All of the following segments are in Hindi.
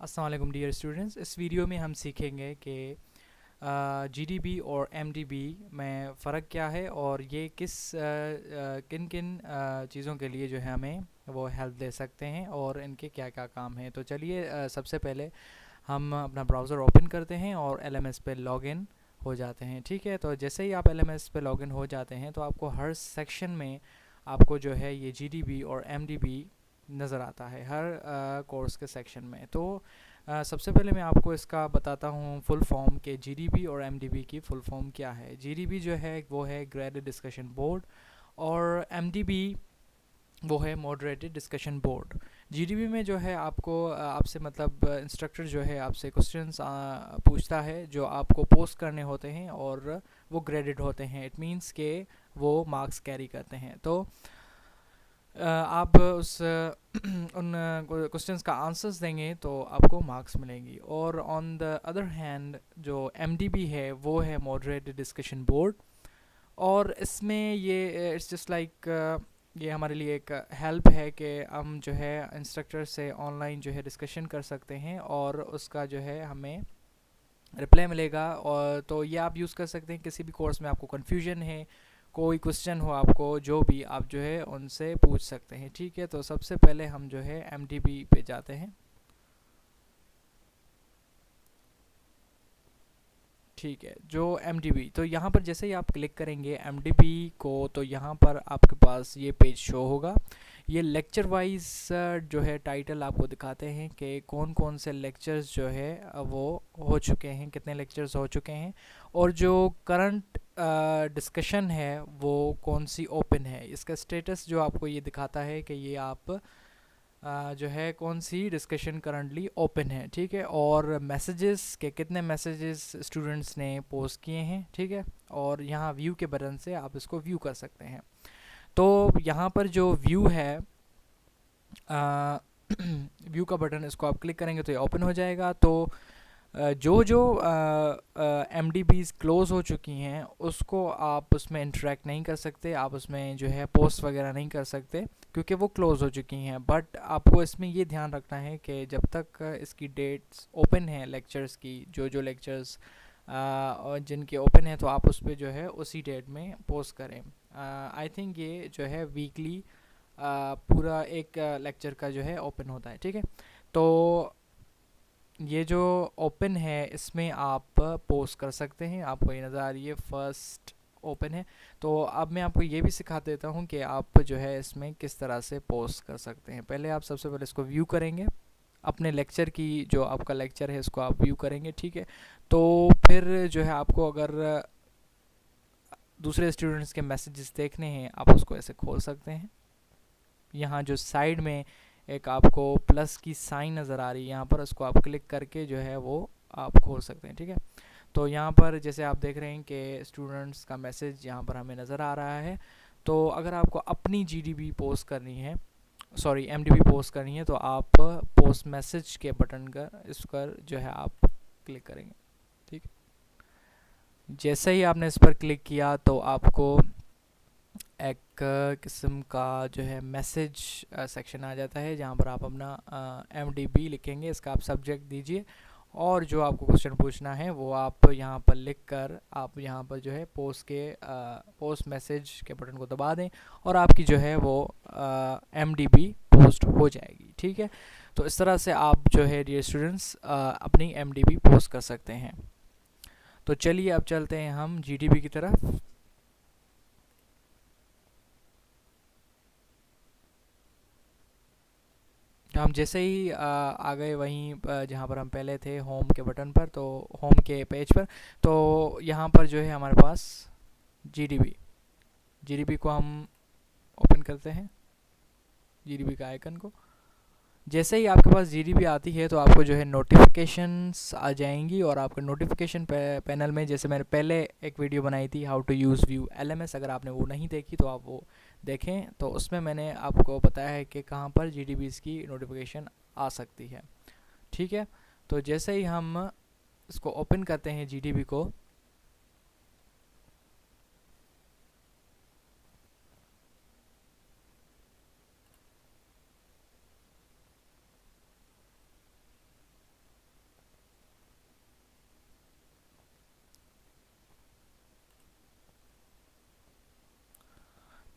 अस्सलाम वालेकुम डियर स्टूडेंट्स। इस वीडियो में हम सीखेंगे कि जीडीबी और एमडीबी में फ़र्क क्या है और ये किन किन चीज़ों के लिए जो है हमें वो हेल्प दे सकते हैं और इनके क्या क्या काम हैं। तो चलिए सबसे पहले हम अपना ब्राउज़र ओपन करते हैं और एलएमएस पे लॉगिन हो जाते हैं। ठीक है, तो जैसे ही आप एलएमएस पे लॉगिन हो जाते हैं तो आपको हर सेक्शन में आपको जो है ये जीडीबी और एमडीबी नज़र आता है हर कोर्स के सेक्शन में। तो सबसे पहले मैं आपको इसका बताता हूँ फुल फॉर्म के जीडीबी और एमडीबी की फुल फॉर्म क्या है। जीडीबी जो है वो है ग्रेडेड डिस्कशन बोर्ड और एमडीबी वो है मॉडरेटेड डिस्कशन बोर्ड। जीडीबी में जो है आपको आपसे मतलब इंस्ट्रक्टर जो है आपसे क्वेश्चंस पूछता है जो आपको पोस्ट करने होते हैं और वो ग्रेडेड होते हैं। इट मींस के वो मार्क्स कैरी करते हैं। तो आप उस उन क्वेश्चंस का आंसर्स देंगे तो आपको मार्क्स मिलेंगी। और ऑन द अदर हैंड जो एमडीबी है वो है मॉडरेटेड डिस्कशन बोर्ड और इसमें ये इट्स जस्ट लाइक ये हमारे लिए एक हेल्प है कि हम जो है इंस्ट्रक्टर से ऑनलाइन जो है डिस्कशन कर सकते हैं और उसका जो है हमें रिप्लाई मिलेगा। और तो ये आप यूज़ कर सकते हैं किसी भी कोर्स में आपको कन्फ्यूजन है, कोई क्वेश्चन हो आपको, जो भी आप जो है उनसे पूछ सकते हैं। ठीक है, तो सबसे पहले हम जो है एमडीबी पे जाते हैं। ठीक है, जो एमडीबी तो यहाँ पर जैसे ही आप क्लिक करेंगे एमडीबी को तो यहाँ पर आपके पास ये पेज शो होगा। ये लेक्चर वाइज जो है टाइटल आपको दिखाते हैं कि कौन कौन से लेक्चर्स जो है वो हो चुके हैं, कितने लेक्चर्स हो चुके हैं और जो करंट डिस्कशन है वो कौन सी ओपन है। इसका स्टेटस जो आपको ये दिखाता है कि ये आप जो है कौन सी डिस्कशन करंटली ओपन है। ठीक है, और मैसेजेस के कितने मैसेजेस स्टूडेंट्स ने पोस्ट किए हैं। ठीक है, और यहाँ व्यू के बटन से आप इसको व्यू कर सकते हैं। तो यहाँ पर जो व्यू है व्यू का बटन, इसको आप क्लिक करेंगे तो ये ओपन हो जाएगा। तो जो जो एम डी बीज़ क्लोज़ हो चुकी हैं उसको आप उसमें इंटरेक्ट नहीं कर सकते, आप उसमें जो है पोस्ट वगैरह नहीं कर सकते क्योंकि वो क्लोज़ हो चुकी हैं। बट आपको इसमें ये ध्यान रखना है कि जब तक इसकी डेट्स ओपन हैं लेक्चर्स की, जो जो लेक्चर्स और जिनके ओपन हैं तो आप उस पर जो है उसी डेट में पोस्ट करें। आई थिंक ये जो है वीकली पूरा एक लेक्चर का जो है ओपन होता है। ठीक है, तो ये जो ओपन है इसमें आप पोस्ट कर सकते हैं। आपको ये नज़र आ रही है फर्स्ट ओपन है। तो अब मैं आपको ये भी सिखा देता हूँ कि आप जो है इसमें किस तरह से पोस्ट कर सकते हैं। पहले आप सबसे पहले इसको व्यू करेंगे, अपने लेक्चर की जो आपका लेक्चर है इसको आप व्यू करेंगे। ठीक है, तो फिर जो है आपको अगर दूसरे स्टूडेंट्स के मैसेजेस देखने हैं आप उसको ऐसे खोल सकते हैं। यहाँ जो साइड में एक आपको प्लस की साइन नज़र आ रही है, यहाँ पर उसको आप क्लिक करके जो है वो आप खोल सकते हैं। ठीक है, तो यहाँ पर जैसे आप देख रहे हैं कि स्टूडेंट्स का मैसेज यहाँ पर हमें नज़र आ रहा है। तो अगर आपको अपनी जीडीबी पोस्ट करनी है, सॉरी एमडीबी पोस्ट करनी है, तो आप पोस्ट मैसेज के बटन का इस पर जो है आप क्लिक करेंगे। ठीक है, जैसे ही आपने इस पर क्लिक किया तो आपको एक किस्म का जो है मैसेज सेक्शन आ जाता है जहाँ पर आप अपना एमडीबी लिखेंगे, इसका आप सब्जेक्ट दीजिए और जो आपको क्वेश्चन पूछना है वो आप यहाँ पर लिख कर आप यहाँ पर जो है पोस्ट मैसेज के बटन को दबा दें और आपकी जो है वो एमडीबी पोस्ट हो जाएगी। ठीक है, तो इस तरह से आप जो है डियर स्टूडेंट्स अपनी एमडीबी पोस्ट कर सकते हैं। तो चलिए अब चलते हैं हम जीडीबी की तरफ। तो हम जैसे ही आ गए वहीं जहाँ पर हम पहले थे, होम के बटन पर, तो होम के पेज पर, तो यहाँ पर जो है हमारे पास जीडीबी जीडीबी को हम ओपन करते हैं, जीडीबी का आइकन को। जैसे ही आपके पास जीडीबी आती है तो आपको जो है नोटिफिकेशंस आ जाएंगी और आपके नोटिफिकेशन पैनल में, जैसे मैंने पहले एक वीडियो बनाई थी how to use view LMS, अगर आपने वो नहीं देखी तो आप वो देखें। तो उसमें मैंने आपको बताया है कि कहाँ पर जीडीबीज़ की नोटिफिकेशन आ सकती है। ठीक है, तो जैसे ही हम इसको ओपन करते हैं जीडीबी को,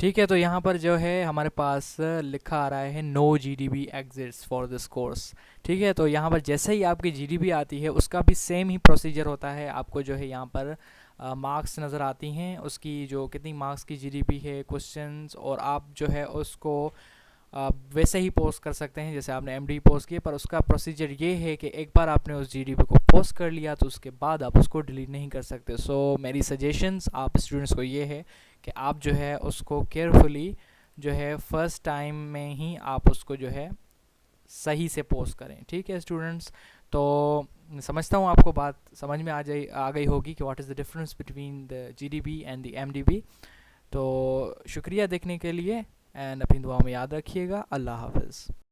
ठीक है, तो यहाँ पर जो है हमारे पास लिखा आ रहा है no GDB exits for this course. ठीक है, तो यहाँ पर जैसे ही आपकी जीडीबी आती है उसका भी सेम ही प्रोसीजर होता है। आपको जो है यहाँ पर मार्क्स नज़र आती हैं, उसकी जो कितनी मार्क्स की जीडीबी है, क्वेश्चंस, और आप जो है उसको वैसे ही पोस्ट कर सकते हैं जैसे आपने एमडी पोस्ट किया। पर उसका प्रोसीजर ये है कि एक बार आपने उस जीडीपी को पोस्ट कर लिया तो उसके बाद आप उसको डिलीट नहीं कर सकते। सो मेरी सजेशंस आप स्टूडेंट्स को ये है कि आप जो है उसको केयरफुली जो है फर्स्ट टाइम में ही आप उसको जो है सही से पोस्ट करें। ठीक है स्टूडेंट्स, तो समझता हूँ आपको बात समझ में आ गई होगी कि what is the difference between the GDB and the IMDb. तो शुक्रिया देखने के लिए, एंड अपनी दुआ में याद रखिएगा। अल्लाह हाफ़िज़।